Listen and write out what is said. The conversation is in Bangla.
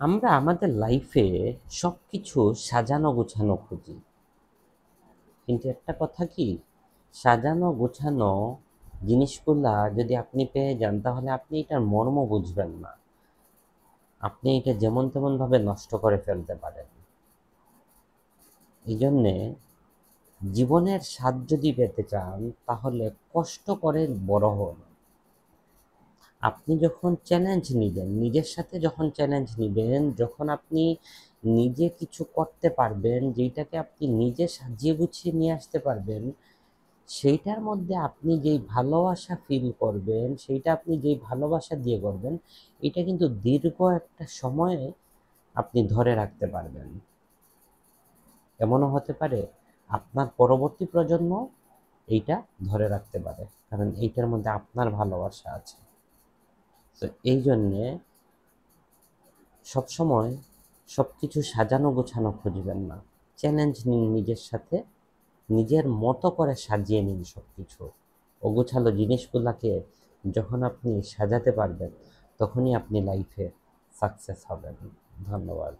আমরা আমাদের লাইফে সব কিছু সাজানো গোছানো খুঁজি, কিন্তু একটা কথা কি, সাজানো গোছানো জিনিসগুলা যদি আপনি পেয়ে যান তাহলে আপনি এটার মর্ম বুঝবেন না। আপনি এটা যেমন তেমন ভাবে নষ্ট করে ফেলতে পারেন। এই জন্যে জীবনের স্বাদ যদি পেতে চান তাহলে কষ্ট করে বড় হন। আপনি যখন চ্যালেঞ্জ নিবেন, নিজের সাথে যখন চ্যালেঞ্জ নিবেন, যখন আপনি নিজে কিছু করতে পারবেন, যেটাকে আপনি নিজে সাজিয়ে গুছিয়ে নিয়ে আসতে পারবেন, সেইটার মধ্যে আপনি যেই ভালোবাসা ফিল করবেন, সেইটা আপনি যেই ভালোবাসা দিয়ে করবেন, এটা কিন্তু দীর্ঘ একটা সময়ে আপনি ধরে রাখতে পারবেন। এমনও হতে পারে আপনার পরবর্তী প্রজন্ম এইটা ধরে রাখতে পারে, কারণ এইটার মধ্যে আপনার ভালোবাসা আছে। তো এই জন্যে সবসময় সব কিছু সাজানো গোছানো খুঁজবেন না। চ্যালেঞ্জ নিন নিজের সাথে, নিজের মতো করে সাজিয়ে নিন সব কিছু। অগোছালো জিনিসগুলোকে যখন আপনি সাজাতে পারবেন, তখনই আপনি লাইফে সাকসেস হবেন। ধন্যবাদ।